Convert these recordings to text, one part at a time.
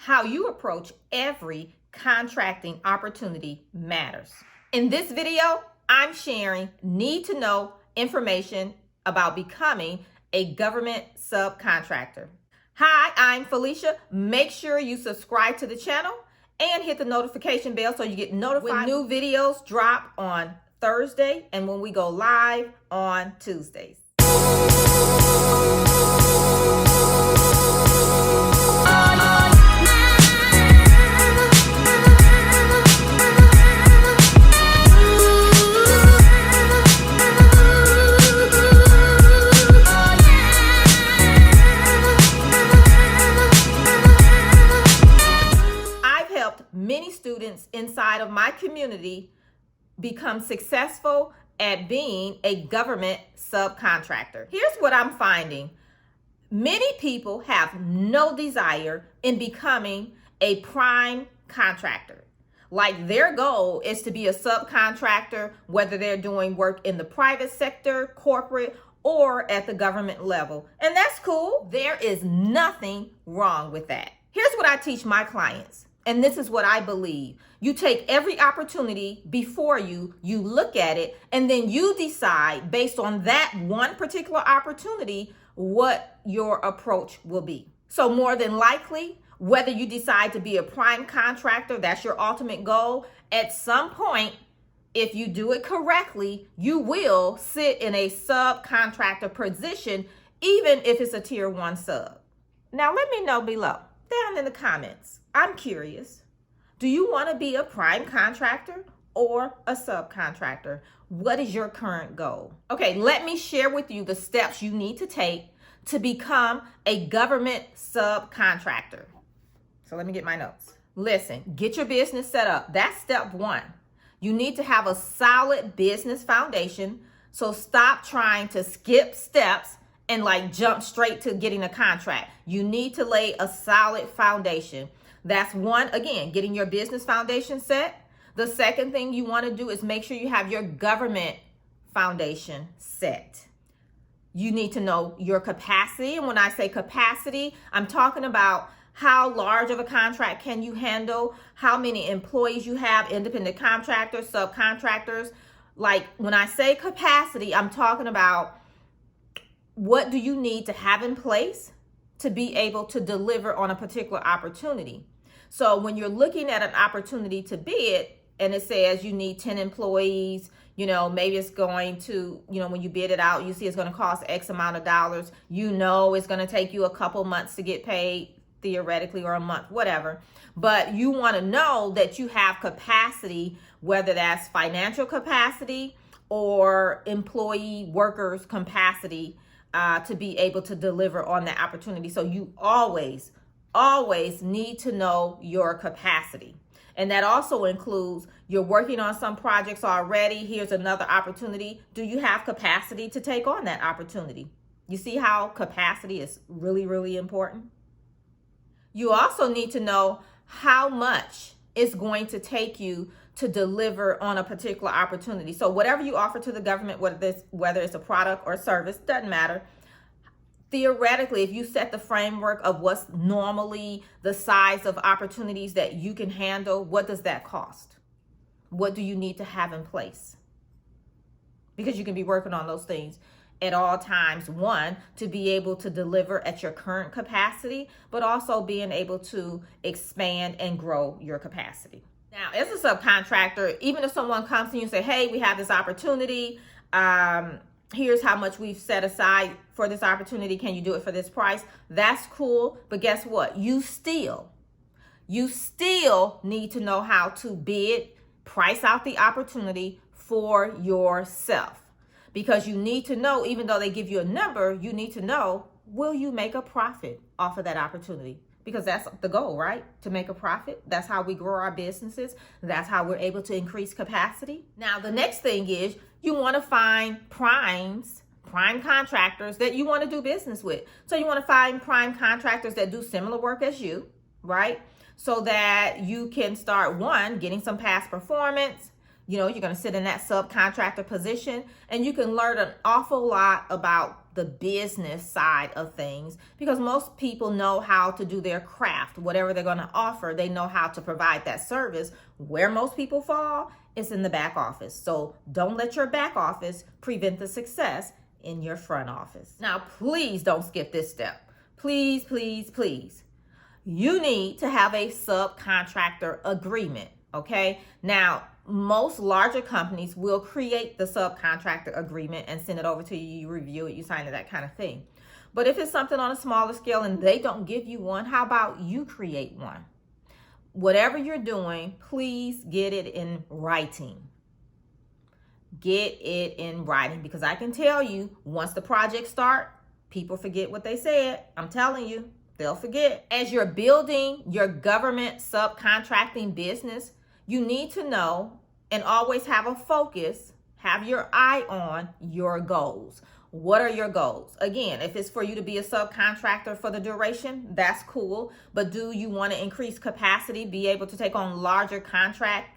how you approach every contracting opportunity matters. In this video, I'm sharing need-to-know information about becoming a government subcontractor. Hi, I'm Felicia. Make sure you subscribe to the channel and hit the notification bell so you get notified when new videos drop on Thursday and when we go live on Tuesdays. Many students inside of my community become successful at being a government subcontractor. Here's what I'm finding. Many people have no desire in becoming a prime contractor. Like their goal is to be a subcontractor, whether they're doing work in the private sector, corporate, or at the government level. And that's cool. There is nothing wrong with that. Here's what I teach my clients. And this is what I believe. You take every opportunity before you look at it, and then you decide based on that one particular opportunity what your approach will be. So more than likely, whether you decide to be a prime contractor, that's your ultimate goal, at some point, if you do it correctly, you will sit in a subcontractor position, even if it's a tier 1 sub. Now let me know below, down in the comments. I'm curious, do you want to be a prime contractor or a subcontractor? What is your current goal? Okay, let me share with you the steps you need to take to become a government subcontractor. So let me get my notes. Listen, get your business set up. That's step 1. You need to have a solid business foundation. So stop trying to skip steps and jump straight to getting a contract. You need to lay a solid foundation. That's one, again, getting your business foundation set. The second thing you want to do is make sure you have your government foundation set. You need to know your capacity. And when I say capacity, I'm talking about how large of a contract can you handle, how many employees you have, independent contractors, subcontractors. Like when I say capacity, I'm talking about what do you need to have in place to be able to deliver on a particular opportunity. So when you're looking at an opportunity to bid and it says you need 10 employees, maybe it's going to, when you bid it out, you see it's going to cost X amount of dollars. It's going to take you a couple months to get paid, theoretically, or a month, whatever. But you want to know that you have capacity, whether that's financial capacity or employee workers capacity to be able to deliver on that opportunity. So you always need to know your capacity. And that also includes you're working on some projects already. Here's another opportunity. Do you have capacity to take on that opportunity? You see how capacity is really, really important? You also need to know how much it's going to take you to deliver on a particular opportunity. So whatever you offer to the government, whether it's a product or service, doesn't matter. Theoretically, if you set the framework of what's normally the size of opportunities that you can handle, what does that cost? What do you need to have in place? Because you can be working on those things at all times. One, to be able to deliver at your current capacity, but also being able to expand and grow your capacity. Now, as a subcontractor, even if someone comes to you and say, hey, we have this opportunity, here's how much we've set aside for this opportunity. Can you do it for this price? That's cool. But guess what? You still need to know how to bid, price out the opportunity for yourself. Because you need to know, even though they give you a number, you need to know, will you make a profit off of that opportunity? Because that's the goal, right? To make a profit. That's how we grow our businesses. That's how we're able to increase capacity. Now, the next thing is you want to find prime contractors that you want to do business with. So you want to find prime contractors that do similar work as you, right? So that you can start, one, getting some past performance. You're going to sit in that subcontractor position and you can learn an awful lot about the business side of things, because most people know how to do their craft. Whatever they're going to offer, they know how to provide that service. Where most people fall is in the back office. So don't let your back office prevent the success in your front office. Now, please don't skip this step. Please, please, please. You need to have a subcontractor agreement, okay? Now, most larger companies will create the subcontractor agreement and send it over to you, you review it, you sign it, that kind of thing. But if it's something on a smaller scale and they don't give you one, how about you create one? Whatever you're doing, please get it in writing. Get it in writing, because I can tell you, once the project starts, people forget what they said. I'm telling you, they'll forget. As you're building your government subcontracting business, you need to know and always have a focus, have your eye on your goals. What are your goals? Again, if it's for you to be a subcontractor for the duration, that's cool. But do you want to increase capacity, be able to take on larger contracts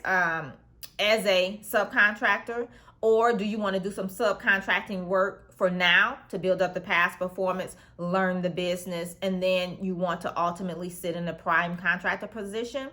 as a subcontractor? Or do you want to do some subcontracting work for now to build up the past performance, learn the business, and then you want to ultimately sit in the prime contractor position?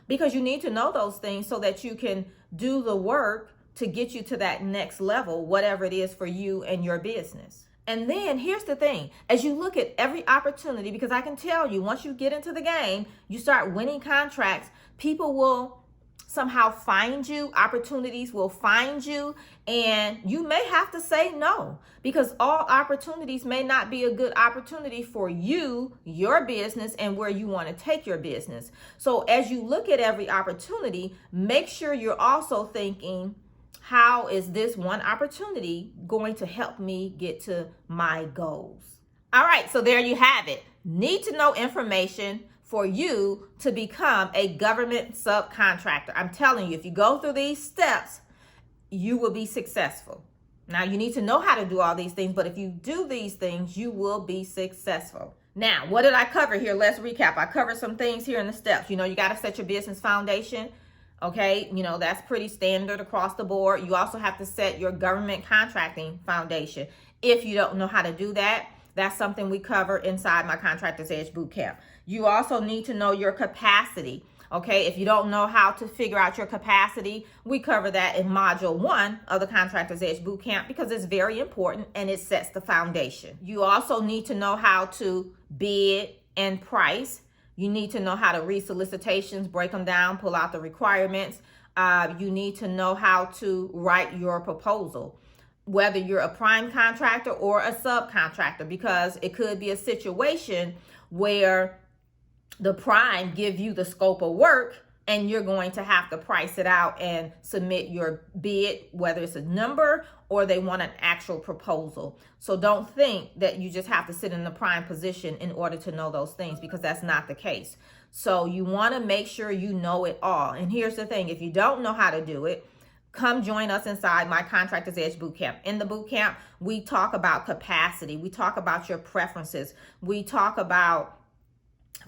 Because you need to know those things so that you can do the work to get you to that next level, whatever it is for you and your business. And then here's the thing, as you look at every opportunity, because I can tell you, once you get into the game, you start winning contracts, people will somehow find you, opportunities will find you, and you may have to say no, because all opportunities may not be a good opportunity for you, your business, and where you want to take your business. So as you look at every opportunity, make sure you're also thinking, how is this one opportunity going to help me get to my goals? All right, so there you have it. Need to know information for you to become a government subcontractor. I'm telling you, if you go through these steps, you will be successful. Now, you need to know how to do all these things, but if you do these things, you will be successful. Now, what did I cover here? Let's recap. I covered some things here in the steps. You got to set your business foundation. Okay, that's pretty standard across the board. You also have to set your government contracting foundation. If you don't know how to do that, that's something we cover inside my Contractors Edge Bootcamp. You also need to know your capacity. Okay, if you don't know how to figure out your capacity, we cover that in Module 1 of the Contractors Edge Bootcamp, because it's very important and it sets the foundation. You also need to know how to bid and price. You need to know how to read solicitations, break them down, pull out the requirements. You need to know how to write your proposal, whether you're a prime contractor or a subcontractor, because it could be a situation where the prime give you the scope of work and you're going to have to price it out and submit your bid, whether it's a number or they want an actual proposal. So don't think that you just have to sit in the prime position in order to know those things, because that's not the case. So you want to make sure you know it all. And here's the thing, if you don't know how to do it, come join us inside my Contractors Edge Bootcamp. In the bootcamp, we talk about capacity. We talk about your preferences. We talk about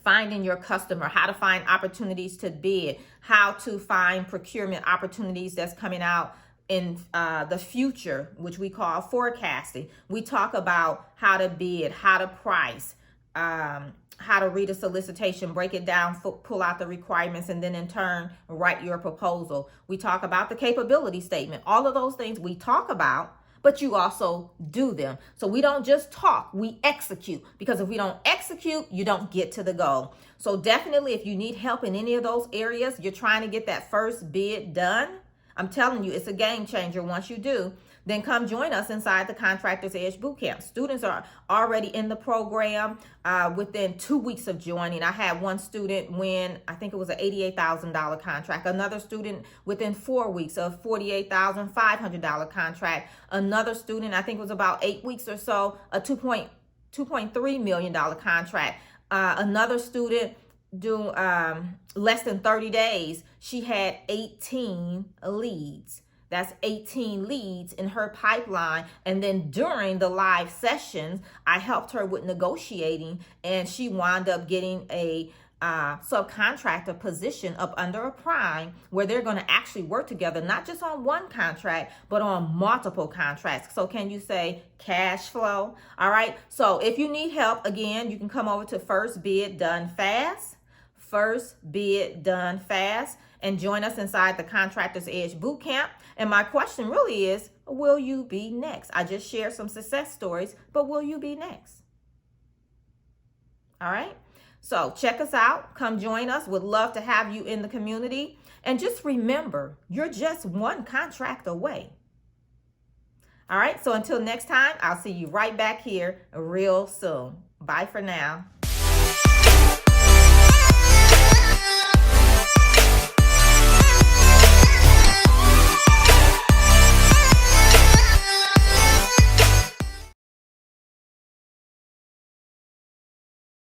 finding your customer, how to find opportunities to bid, how to find procurement opportunities that's coming out in the future, which we call forecasting. We talk about how to bid, how to price, how to read a solicitation, break it down, pull out the requirements, and then in turn, write your proposal. We talk about the capability statement. All of those things we talk about, but you also do them. So we don't just talk, we execute, because if we don't execute, you don't get to the goal. So definitely, if you need help in any of those areas, you're trying to get that first bid done, I'm telling you, it's a game changer once you do. Then come join us inside the Contractors Edge Bootcamp. Students are already in the program within 2 weeks of joining. I had one student win, I think it was an $88,000 contract. Another student within 4 weeks, a $48,500 contract. Another student, I think it was about 8 weeks or so, a $2.3 million contract. Another student do less than 30 days, she had 18 leads. That's 18 leads in her pipeline. And then during the live sessions, I helped her with negotiating, and she wound up getting a subcontractor position up under a prime where they're going to actually work together, not just on one contract, but on multiple contracts. So can you say cash flow? All right. So if you need help, again, you can come over to First Bid Done Fast. First Bid Done Fast, and join us inside the Contractors Edge Bootcamp. And my question really is, will you be next? I just shared some success stories, but will you be next? All right. So check us out. Come join us. Would love to have you in the community. And just remember, you're just one contract away. All right. So until next time, I'll see you right back here real soon. Bye for now.